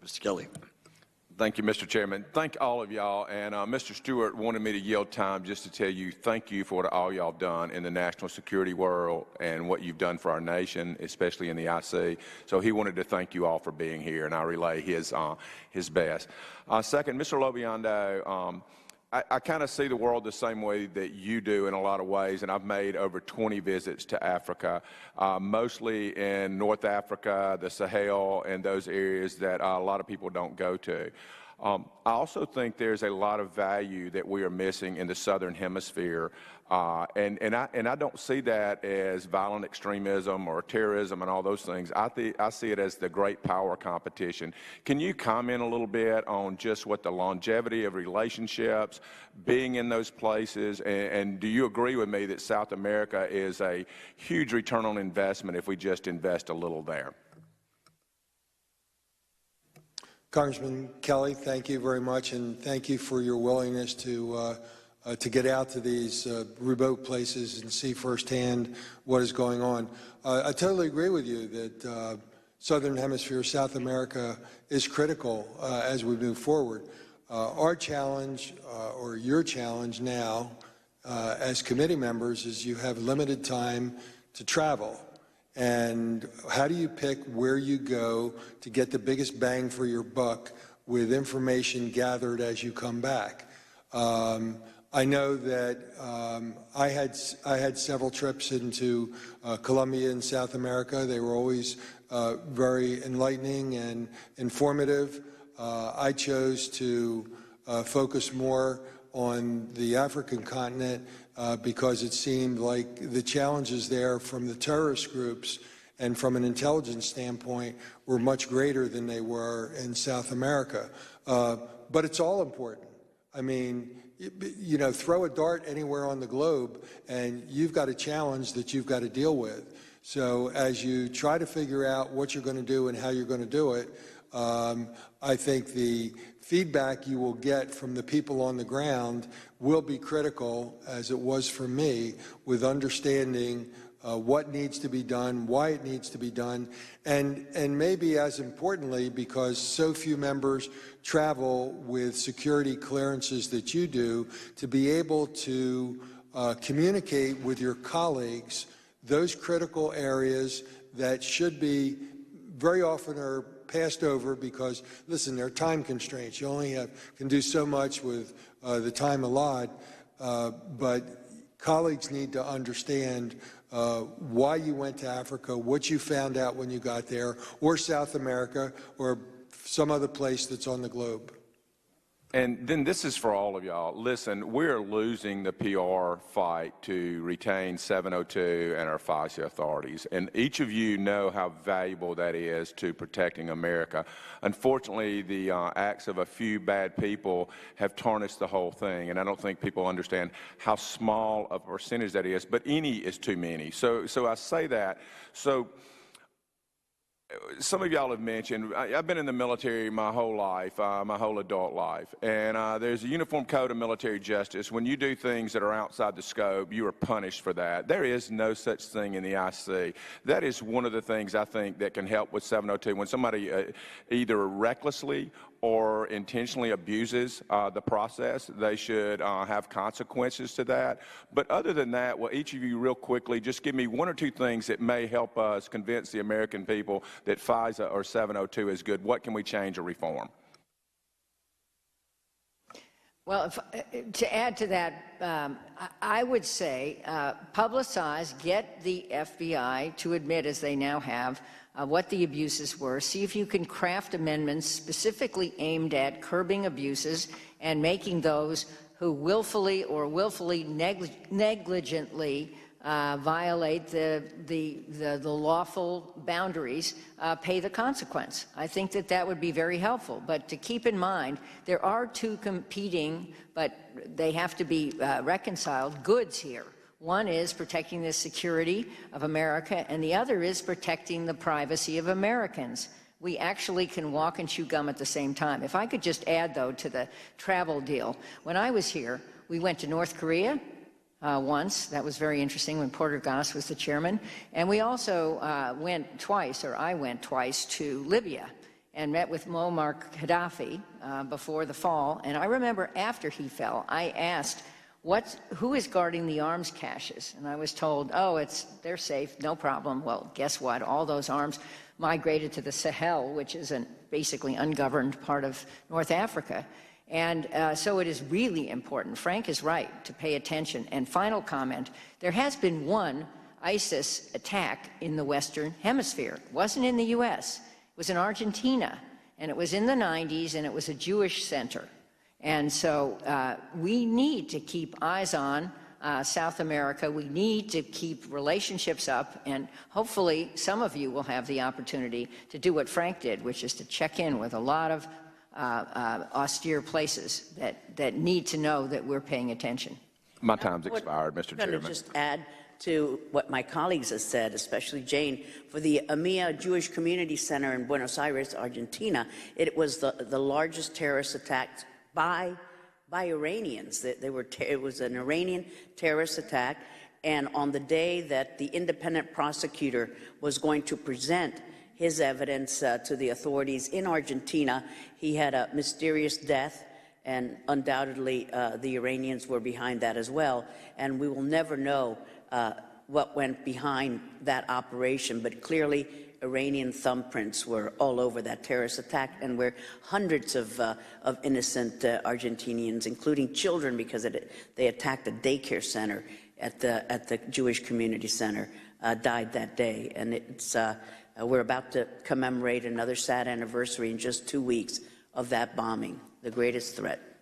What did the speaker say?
Mr. Kelly. Thank you, Mr. Chairman. Thank all of y'all. And Mr. Stewart wanted me to yield time just to tell you thank you for what all y'all done in the national security world and what you've done for our nation, especially in the IC. So he wanted to thank you all for being here, and I relay his best. Second, Mr. Lobiondo, I kind of see the world the same way that you do in a lot of ways, and I've made over 20 visits to Africa, mostly in North Africa, the Sahel, and those areas that a lot of people don't go to. I also think there's a lot of value that we are missing in the Southern Hemisphere, and I don't see that as violent extremism or terrorism and all those things. I see it as the great power competition. Can you comment a little bit on just what the longevity of relationships, being in those places, and do you agree with me that South America is a huge return on investment if we just invest a little there? Congressman Kelly, thank you very much, and thank you for your willingness to get out to these remote places and see firsthand what is going on. I totally agree with you that Southern Hemisphere, South America, is critical as we move forward. Our challenge, or your challenge now, as committee members, is you have limited time to travel. And how do you pick where you go to get the biggest bang for your buck with information gathered as you come back? I know that I had several trips into Colombia and South America. They were always very enlightening and informative. I chose to focus more on the African continent because it seemed like the challenges there from the terrorist groups and from an intelligence standpoint were much greater than they were in South America. But it's all important. I mean, you know, throw a dart anywhere on the globe and you've got a challenge that you've got to deal with. So as you try to figure out what you're going to do and how you're going to do it, I think the feedback you will get from the people on the ground will be critical, as it was for me, with understanding what needs to be done, why it needs to be done, and maybe as importantly, because so few members travel with security clearances that you do, to be able to communicate with your colleagues those critical areas that should be very often are passed over because, listen, there are time constraints. You only can do so much with the time allotted, but colleagues need to understand why you went to Africa, what you found out when you got there, or South America, or some other place that's on the globe. And then this is for all of y'all. Listen, we're losing the PR fight to retain 702 and our FISA authorities. And each of you know how valuable that is to protecting America. Unfortunately, the acts of a few bad people have tarnished the whole thing. And I don't think people understand how small a percentage that is. But any is too many. So I say that. So some of y'all have mentioned, I've been in the military my whole life, my whole adult life, and there's a uniform code of military justice. When you do things that are outside the scope, you are punished for that. There is no such thing in the IC. That is one of the things I think that can help with 702. When somebody either recklessly or intentionally abuses the process, they should have consequences to that. But other than that, well, each of you real quickly, just give me one or two things that may help us convince the American people that FISA or 702 is good. What can we change or reform? Well, to add to that, I would say publicize, get the FBI to admit, as they now have, what the abuses were. See if you can craft amendments specifically aimed at curbing abuses and making those who willfully or willfully negligently violate the lawful boundaries pay the consequence. I think that would be very helpful. But to keep in mind, there are two competing, but they have to be reconciled, goods here. One is protecting the security of America, and the other is protecting the privacy of Americans. We actually can walk and chew gum at the same time. If I could just add, though, to the travel deal. When I was here, we went to North Korea once. That was very interesting when Porter Goss was the chairman. And we also went twice, or I went twice, to Libya. and met with Muammar Gaddafi before the fall. And I remember after he fell, I asked, who is guarding the arms caches? And I was told, oh, they're safe, no problem. Well, guess what? All those arms migrated to the Sahel, which is a basically ungoverned part of North Africa. And so it is really important. Frank is right to pay attention. And final comment, there has been one ISIS attack in the Western Hemisphere. It wasn't in the US, it was in Argentina, and it was in the 90s, and it was a Jewish center. And so we need to keep eyes on South America. We need to keep relationships up, and hopefully some of you will have the opportunity to do what Frank did, which is to check in with a lot of austere places that need to know that we're paying attention. My time's expired, Mr. Chairman. I'm going to just add to what my colleagues have said, especially Jane, for the AMIA Jewish Community Center in Buenos Aires, Argentina. It was the largest terrorist attack by Iranians. It was an Iranian terrorist attack, and on the day that the independent prosecutor was going to present his evidence to the authorities in Argentina, he had a mysterious death, and undoubtedly the Iranians were behind that as well. And we will never know what went behind that operation, but clearly Iranian thumbprints were all over that terrorist attack, and where hundreds of innocent Argentinians, including children, because they attacked a daycare center at the Jewish Community Center, died that day. And we're about to commemorate another sad anniversary in just 2 weeks of that bombing, the greatest threat.